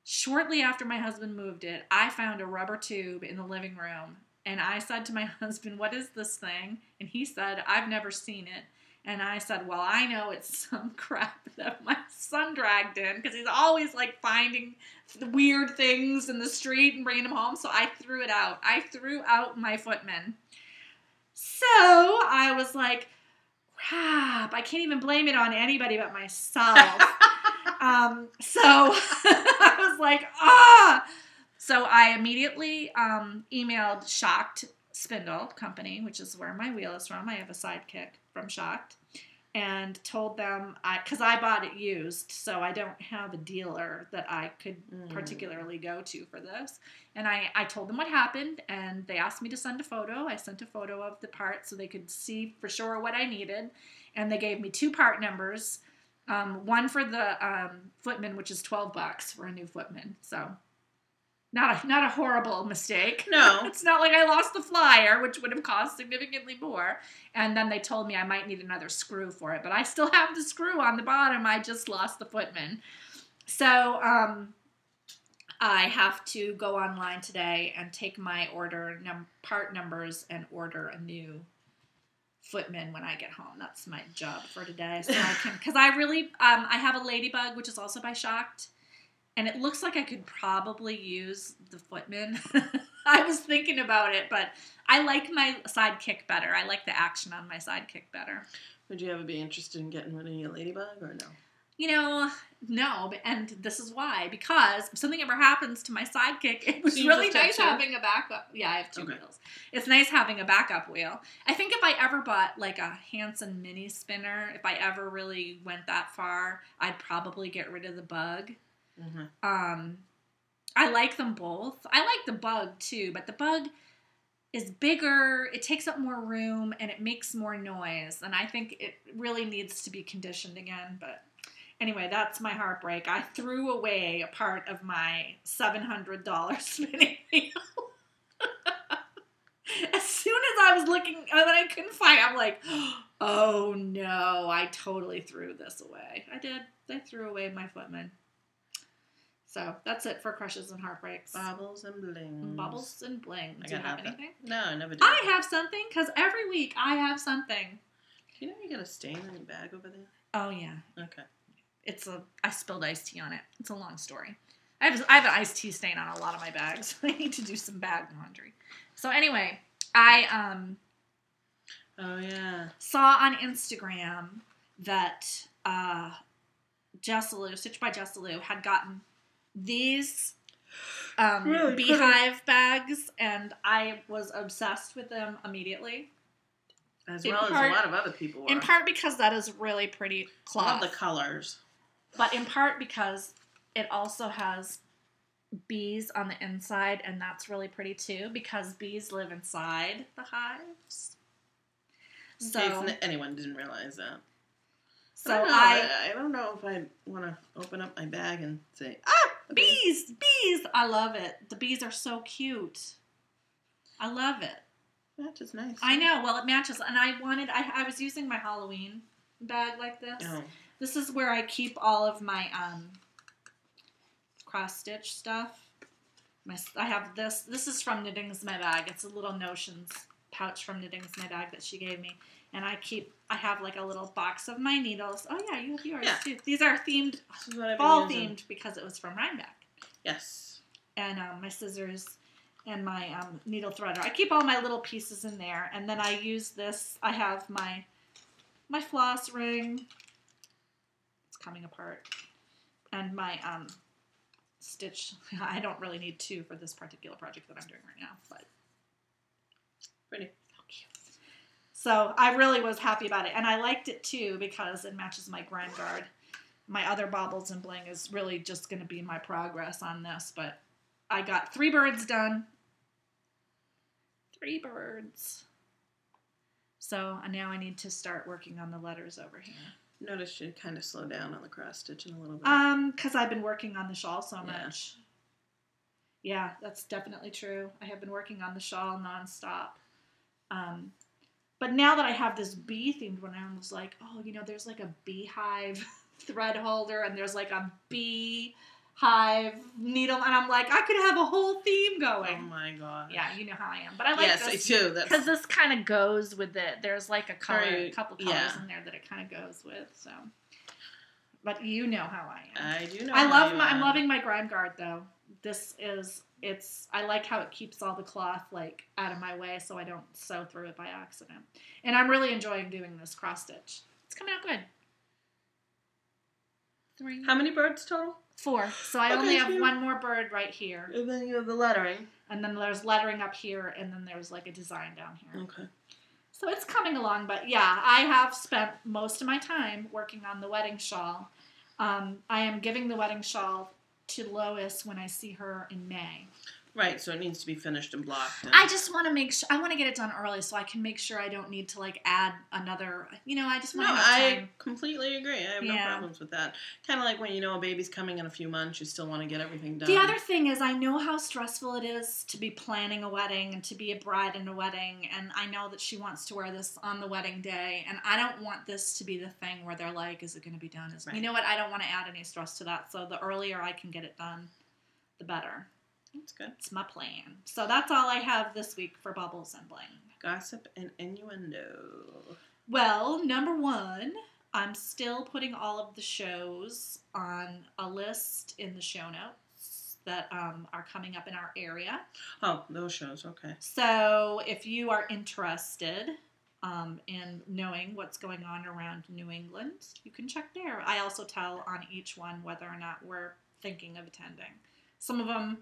Shortly after my husband moved it, I found a rubber tube in the living room. And I said to my husband, what is this thing? And he said, I've never seen it. And I said, well, I know it's some crap that my son dragged in, because he's always like finding weird things in the street and bringing them home. So I threw it out. I threw out my footman. So I was like, crap, I can't even blame it on anybody but myself. So I was like, ah. So I immediately emailed Shocked Spindle Company, which is where my wheel is from. I have a sidekick from Shocked, and told them, because I bought it used, so I don't have a dealer that I could particularly go to for this. And I told them what happened, and they asked me to send a photo. I sent a photo of the part so they could see for sure what I needed. And they gave me 2 part numbers, one for the footman, which is $12 for a new footman. So not a horrible mistake. No. It's not like I lost the flyer, which would have cost significantly more. And then they told me I might need another screw for it. But I still have the screw on the bottom. I just lost the footman. So I have to go online today and take my part numbers and order a new footman when I get home. That's my job for today. So I can, because I really, I have a Ladybug, which is also by Shocked. And it looks like I could probably use the footman. I was thinking about it, but I like my sidekick better. I like the action on my sidekick better. Would you ever be interested in getting rid of your Ladybug, or no? You know, No, and this is why. Because if something ever happens to my sidekick, it was You really just have nice two? having a backup. Yeah, I have 2 wheels. It's nice having a backup wheel. I think if I ever bought like a Hanson mini spinner, if I ever really went that far, I'd probably get rid of the bug. Mm-hmm. I like them both. I like the bug too, but the bug is bigger, it takes up more room, and it makes more noise. And I think it really needs to be conditioned again, but... Anyway, that's my heartbreak. I threw away a part of my $700 spinning wheel. As soon as I was looking, and I couldn't find it, I'm like, oh no, I totally threw this away. I did. I threw away my Footman. So that's it for crushes and heartbreaks. Baubles and Bling. Baubles and Bling. Do you have anything? No, I never did. I have something, because every week I have something. Do you know you got a stain on your bag over there? Oh, yeah. Okay. I spilled iced tea on it. It's a long story. I have an iced tea stain on a lot of my bags. I need to do some bag laundry. So anyway, I oh yeah, saw on Instagram that Jessalu, Stitch by Jessalu, had gotten these beehive bags, and I was obsessed with them immediately. As well as a lot of other people were. In part because that is really pretty cloth. I love the colors. But in part because it also has bees on the inside, and that's really pretty too, because bees live inside the hives. So, if anyone didn't realize that. So I don't know if I want to open up my bag and say, bees! Bees! I love it. The bees are so cute. I love it. Matches nice. I know. Well, it matches. And I was using my Halloween bag like this. Oh. This is where I keep all of my cross-stitch stuff. I have this. This is from Knitting's My Bag. It's a little Notions pouch from Knitting's My Bag that she gave me. And I have like a little box of my needles. Oh, yeah, you have yours too. These are themed, fall-themed, because it was from Rhinebeck. Yes. And my scissors and my needle threader. I keep all my little pieces in there. And then I use this. I have my floss ring. Coming apart, and my stitch. I don't really need 2 for this particular project that I'm doing right now, but pretty. So cute. So I really was happy about it, and I liked it too because it matches my Grime Guard. My other Baubles and Bling is really just going to be my progress on this, but I got 3 birds done. 3 birds. So now I need to start working on the letters over here. Noticed you kind of slow down on the cross stitching a little bit. Because I've been working on the shawl so much. Yeah, that's definitely true. I have been working on the shawl nonstop. But now that I have this bee-themed one, I was like, oh, there's like a beehive thread holder, and there's like a beehive needle, and I'm like, I could have a whole theme going. Oh my god. Yeah, you know how I am. But I like this. Yes, I do. Because this kind of goes with it. There's like a couple colors in there that it kind of goes with. So, but you know how I am. I do know. I'm loving my Grime Guard though. I like how it keeps all the cloth like out of my way, so I don't sew through it by accident. And I'm really enjoying doing this cross stitch. It's coming out good. 3. How many birds total? 4. So I only have 1 more bird right here. And then you have the lettering. And then there's lettering up here, and then there's like a design down here. Okay. So it's coming along, but yeah, I have spent most of my time working on the wedding shawl. I am giving the wedding shawl to Lois when I see her in May. Right, so it needs to be finished and blocked. I just want to make sure, I want to get it done early so I can make sure I don't need to like add another, I just want to have time. I completely agree. I have no problems with that. Kind of like when a baby's coming in a few months, you still want to get everything done. The other thing is I know how stressful it is to be planning a wedding and to be a bride in a wedding, and I know that she wants to wear this on the wedding day, and I don't want this to be the thing where they're like, is it going to be done? Right. You know what? I don't want to add any stress to that, so the earlier I can get it done, the better. That's good. It's my plan. So that's all I have this week for Baubles and Bling. Gossip and innuendo. Well, number 1, I'm still putting all of the shows on a list in the show notes that are coming up in our area. Oh, those shows, okay. So if you are interested, and knowing what's going on around New England, you can check there. I also tell on each one whether or not we're thinking of attending. Some of them,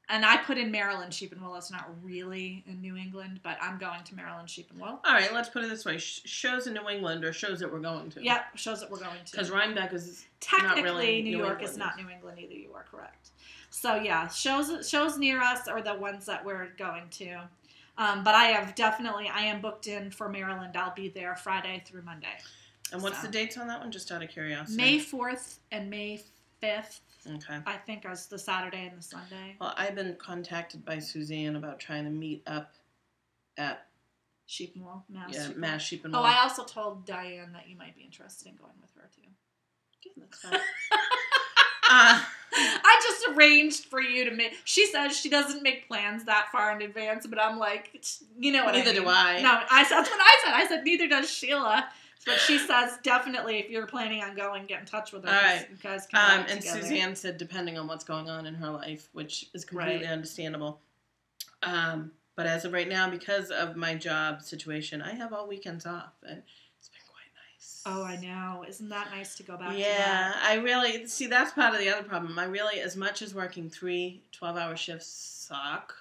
and I put in Maryland Sheep and Wool. It's not really in New England, but I'm going to Maryland Sheep and Wool. All right, let's put it this way. Shows in New England or shows that we're going to? Yep, shows that we're going to. Because Rhinebeck is technically not really New York is not New England either. You are correct. So yeah, shows near us are the ones that we're going to. But I am booked in for Maryland. I'll be there Friday through Monday. And what's the dates on that one? Just out of curiosity. May 4th and May 5th. Okay. I think is the Saturday and the Sunday. Well, I've been contacted by Suzanne about trying to meet up at Sheep and Wool. Mass Sheep and Wool. Oh, I also told Diane that you might be interested in going with her too. Yeah, that's fine. I just arranged for you to make. She says she doesn't make plans that far in advance, but I'm like, you know what I mean. Neither do I. No, that's what I said. I said neither does Sheila. But she says definitely if you're planning on going, get in touch with her. All right. You guys can and together. Suzanne said depending on what's going on in her life, which is completely understandable. But as of right now, because of my job situation, I have all weekends off, and it's been quite nice. Oh, I know. Isn't that nice to go back to Yeah, that? I really, see, that's part of the other problem. I really, as much as working 3 12-hour shifts suck,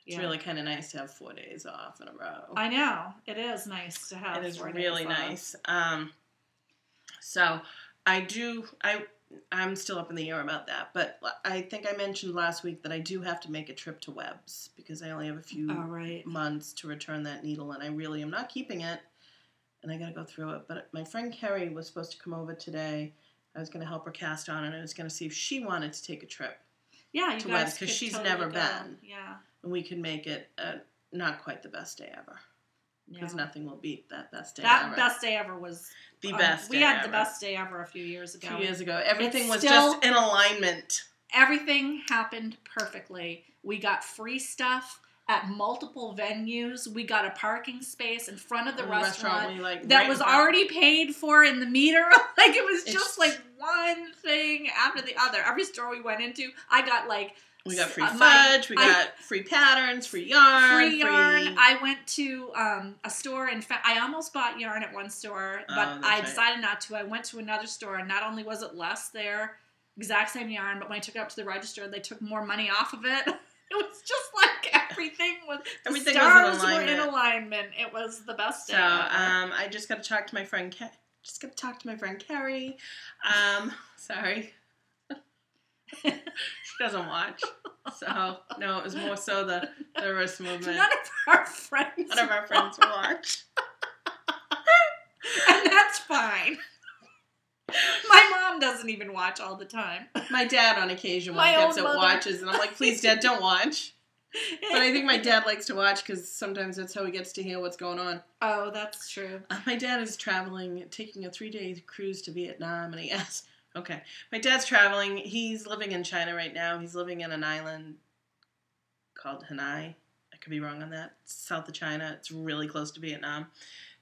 it's really kind of nice to have 4 days off in a row. I know. It is nice to have 4 days off. It is really nice. So I'm still up in the air about that, but I think I mentioned last week that I do have to make a trip to Webb's because I only have a few months to return that needle, and I really am not keeping it, and I got to go through it. But my friend Kerry was supposed to come over today. I was going to help her cast on, and I was going to see if she wanted to take a trip. Yeah, you to guys Webb's because she's totally never go. been. Yeah, and we could make it not quite the best day ever. Because nothing will beat that best day ever. That best day ever was the best day ever. We had the best day ever a few years ago. Everything was just in alignment. Everything happened perfectly. We got free stuff at multiple venues. We got a parking space in front of the restaurant that was already paid for in the meter. Like, it was just like one thing after the other. Every store we went into, I got like... We got free fudge, we got free patterns, free yarn. Free yarn. I went to a store, and I almost bought yarn at one store, but I decided not to. I went to another store, and not only was it less there, exact same yarn, but when I took it up to the register, they took more money off of it. It was just like everything was stars were in alignment. It was the best day ever. I just got to talk to my friend Carrie. Sorry. She doesn't watch. So, no, it was more so the wrist movement. None of our friends watch. And that's fine. My mom doesn't even watch all the time. My dad on occasion watches, and I'm like, please, Dad, don't watch. But I think my dad likes to watch because sometimes that's how he gets to hear what's going on. Oh, that's true. My dad is taking a 3-day cruise to Vietnam, and he asked... Okay. My dad's traveling. He's living in China right now. He's living in an island called Hanai. I could be wrong on that. It's south of China. It's really close to Vietnam.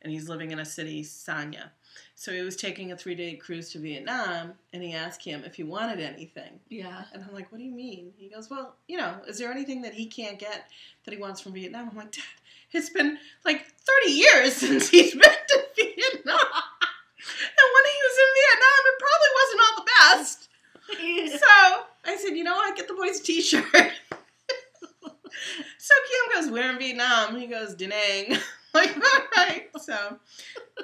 And he's living in a city, Sanya. So he was taking a 3-day cruise to Vietnam, and he asked him if he wanted anything. Yeah. And I'm like, what do you mean? He goes, well, is there anything that he can't get that he wants from Vietnam? I'm like, Dad, it's been like 30 years since he's been to Vietnam. And when he was in Vietnam, it probably wasn't all the best. So I said, you know what? Get the boys a t-shirt. So Kim goes, we're in Vietnam. He goes, Da Nang. I'm like, all right. So,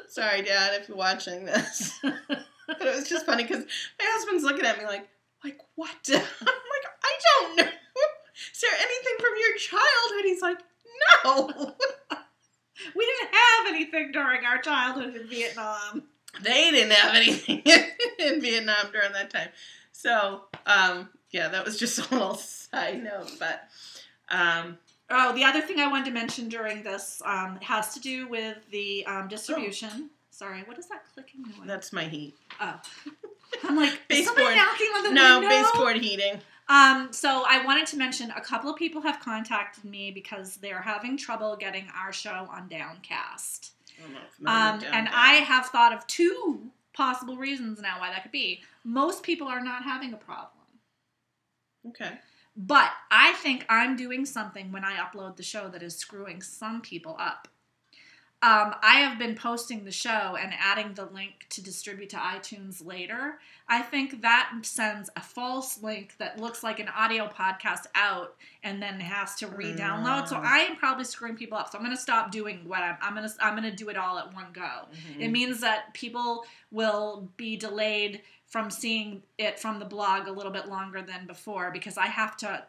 sorry, Dad, if you're watching this. But it was just funny because my husband's looking at me like what? I'm like, I don't know. Is there anything from your childhood? He's like, no. We didn't have anything during our childhood in Vietnam. They didn't have anything in Vietnam during that time. So, that was just a little side note. But, the other thing I wanted to mention during this has to do with the distribution. Oh. Sorry, what is that clicking noise? That's my heat. Oh. I'm like, is somebody knocking on the window? No, baseboard heating. So I wanted to mention a couple of people have contacted me because they're having trouble getting our show on Downcast. And I have thought of 2 possible reasons now why that could be. Most people are not having a problem. Okay. But I think I'm doing something when I upload the show that is screwing some people up. I have been posting the show and adding the link to distribute to iTunes later. I think that sends a false link that looks like an audio podcast out and then has to re-download. So I am probably screwing people up. So I'm going to stop doing what I'm going to do it all at one go. Mm-hmm. It means that people will be delayed from seeing it from the blog a little bit longer than before, because I have to,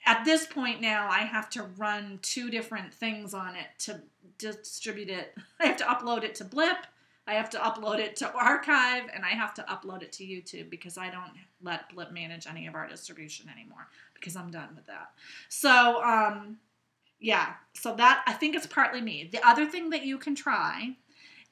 at this point now, I have to run 2 different things on it to distribute it. I have to upload it to Blip, I have to upload it to Archive, and I have to upload it to YouTube, because I don't let Blip manage any of our distribution anymore, because I'm done with that. So, yeah, so that, I think it's partly me. The other thing that you can try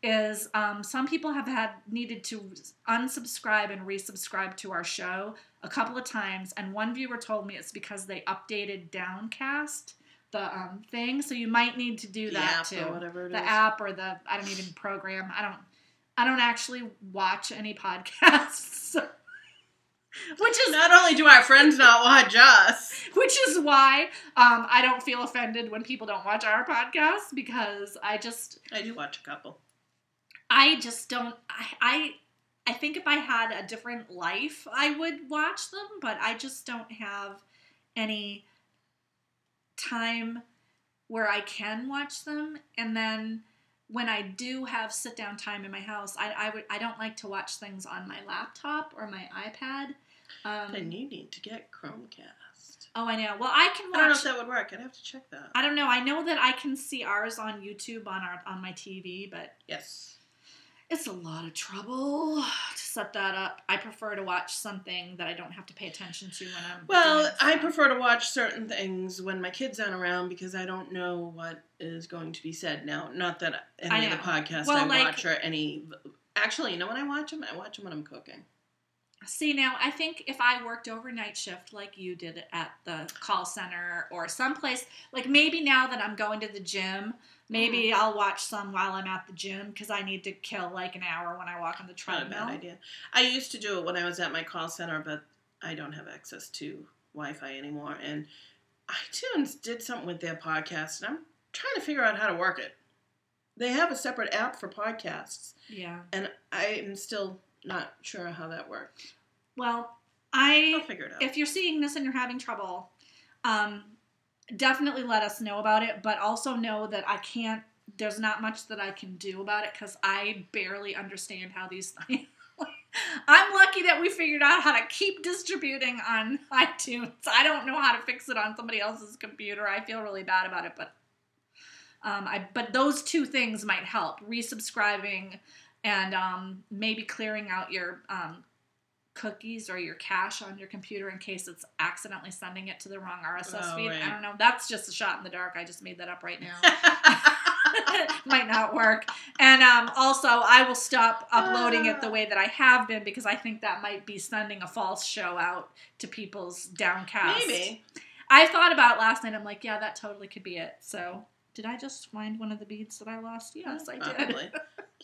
is some people have needed to unsubscribe and resubscribe to our show a couple of times, and one viewer told me it's because they updated Downcast, the thing, so you might need to do that too. Or whatever it is. App or the, I don't even program. I don't actually watch any podcasts. Which is, not only do our friends not watch us, which is why I don't feel offended when people don't watch our podcast, because I do watch a couple. I just don't. I think if I had a different life, I would watch them, but I just don't have any time where I can watch them. And then when I do have sit down time in my house, I don't like to watch things on my laptop or my iPad. Then you need to get Chromecast. Oh, I know. Well, I can watch. I don't know if that would work. I'd have to check that. I don't know. I know that I can see ours on YouTube on my TV, but yes. It's a lot of trouble to set that up. I prefer to watch something that I don't have to pay attention to when I'm doing it. I prefer to watch certain things when my kids aren't around, because I don't know what is going to be said now. Not that any of the podcasts I watch or any... Actually, you know when I watch them? I watch them when I'm cooking. See, now, I think if I worked overnight shift like you did at the call center or someplace, like maybe now that I'm going to the gym, maybe I'll watch some while I'm at the gym, because I need to kill like an hour when I walk on the treadmill. Not a bad idea. I used to do it when I was at my call center, but I don't have access to Wi-Fi anymore. And iTunes did something with their podcast, and I'm trying to figure out how to work it. They have a separate app for podcasts. Yeah. And I'm still not sure how that works. Well, I'll figure it out. If you're seeing this and you're having trouble, definitely let us know about it, but also know that there's not much that I can do about it, because I barely understand how these things... I'm lucky that we figured out how to keep distributing on iTunes. I don't know how to fix it on somebody else's computer. I feel really bad about it, but but those 2 things might help. Resubscribing and maybe clearing out your cookies or your cache on your computer in case it's accidentally sending it to the wrong RSS feed. Right. I don't know. That's just a shot in the dark. I just made that up right now. Might not work. And also, I will stop uploading it the way that I have been, because I think that might be sending a false show out to people's Downcast. Maybe. I thought about it last night. I'm like, yeah, that totally could be it. So, did I just find one of the beads that I lost? Yes, I did. Probably.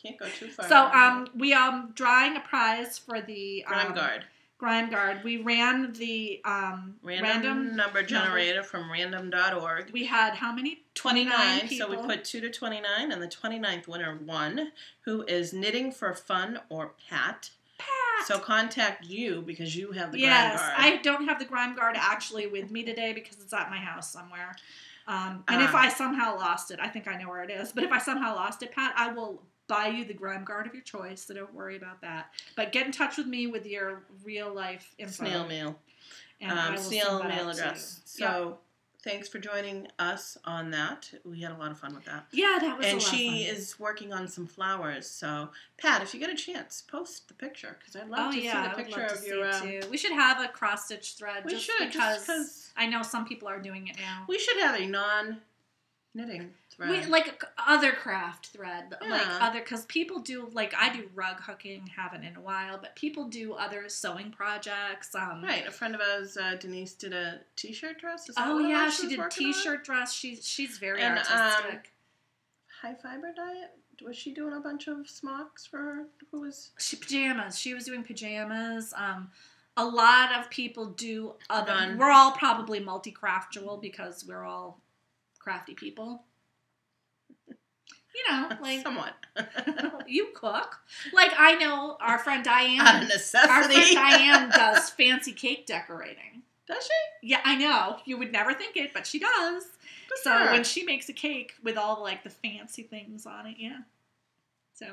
Can't go too far. So, we drawing a prize for the Grime Guard. We ran the random number generator from random.org. We had how many? 29 people. So we put 2 to 29, and the 29th winner won, who is Knitting for Fun, or Pat. So contact you, because you have the Grime Guard. Yes, I don't have the Grime Guard actually with me today, because it's at my house somewhere. And if I somehow lost it, I think I know where it is, but if I somehow lost it, Pat, I will buy you the Grime Guard of your choice, so don't worry about that. But get in touch with me with your real life info. Snail mail. And snail mail address. So thanks for joining us on that. We had a lot of fun with that. Yeah, that was a lot of fun. And she is working on some flowers. So, Pat, if you get a chance, post the picture, because I'd love to see the picture of your... Too. We should have a cross-stitch thread. Because I know some people are doing it now. We should have a non-knitting thread. Like other craft thread. Yeah. Because people do, like, I do rug hooking, haven't in a while, but people do other sewing projects. Right. A friend of ours, Denise, did a t-shirt dress. Is that she did a t-shirt dress. She's very artistic. High fiber diet? Was she doing a bunch of smocks for her? Pajamas. She was doing pajamas. A lot of people do other... We're all probably multi-craftual, because we're all crafty people. You know, like somewhat. You cook. Like I know our friend Diane. Out of necessity. Our friend Diane does fancy cake decorating. Does she? Yeah, I know. You would never think it, but she does. So when she makes a cake with all like the fancy things on it, yeah. So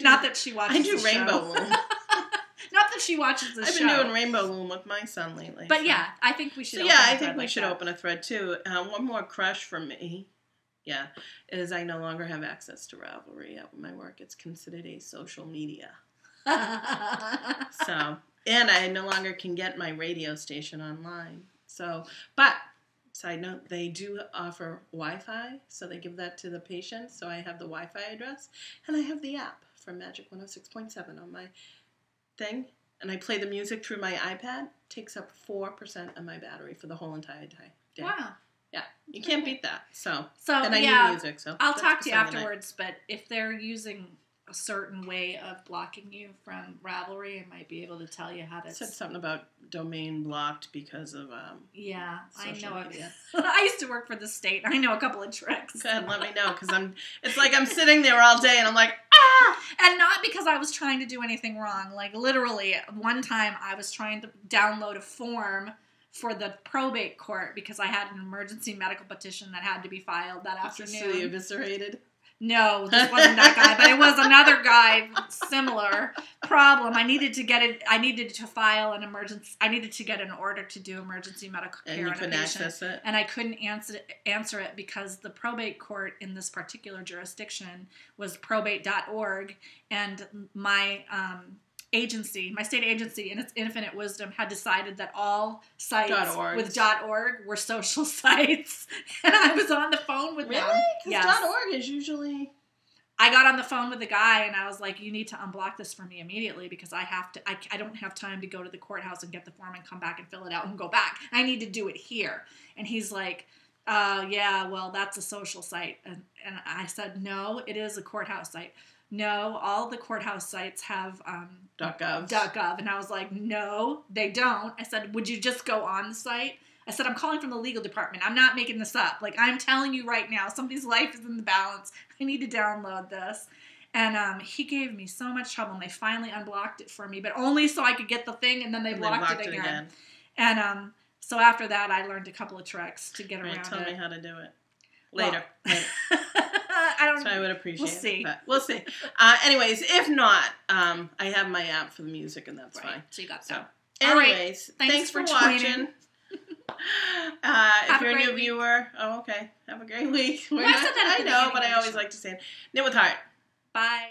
not that she watches. I do rainbow loom. Not that she watches the show. I've been doing rainbow loom with my son lately. But yeah, I think we should. I think we should open a thread too. One more crush for me. Yeah, is I no longer have access to Ravelry at my work. It's considered a social media. So, and I no longer can get my radio station online. So, but side note, they do offer Wi-Fi, so they give that to the patient. So I have the Wi-Fi address, and I have the app from Magic 106.7 on my thing, and I play the music through my iPad. Takes up 4% of my battery for the whole entire day. Wow. Yeah, you can't beat that. So and I need music. So I'll talk to you afterwards. But if they're using a certain way of blocking you from Ravelry, I might be able to tell you how to. It said something about domain blocked because of I know media. I used to work for the state. I know a couple of tricks. Go ahead, let me know because it's like I'm sitting there all day and I'm like ah, and not because I was trying to do anything wrong. Like literally, one time I was trying to download a form for the probate court because I had an emergency medical petition that had to be filed that afternoon. So you eviscerated? No, this wasn't that guy, but it was another guy, similar problem. I needed to get it. I needed to file an emergency. I needed to get an order to do emergency medical care and you couldn't access it? And I couldn't answer it because the probate court in this particular jurisdiction was probate.org, and my agency, my state agency, in its infinite wisdom, had decided that all sites with .org were social sites, and I was on the phone with them. Really? Because .org is usually. I got on the phone with the guy, and I was like, "You need to unblock this for me immediately because I have to. I don't have time to go to the courthouse and get the form and come back and fill it out and go back. I need to do it here." And he's like, "Yeah, well, that's a social site," and I said, "No, it is a courthouse site." No, all the courthouse sites have .gov. And I was like, no, they don't. I said, would you just go on the site? I said, I'm calling from the legal department. I'm not making this up. Like, I'm telling you right now, somebody's life is in the balance. I need to download this. And he gave me so much trouble, and they finally unblocked it for me, but only so I could get the thing, and then they blocked it again. And so after that, I learned a couple of tricks to get around it. Tell me how to do it. Later. I don't. So I would appreciate We'll see. it. But we'll see. Anyways, if not, I have my app for the music, and that's fine. So you got that. Anyways, right. thanks for watching. If you're a new viewer, okay. Have a great week. I said that at the I know, beginning but I always like to say it. Knit with heart. Bye.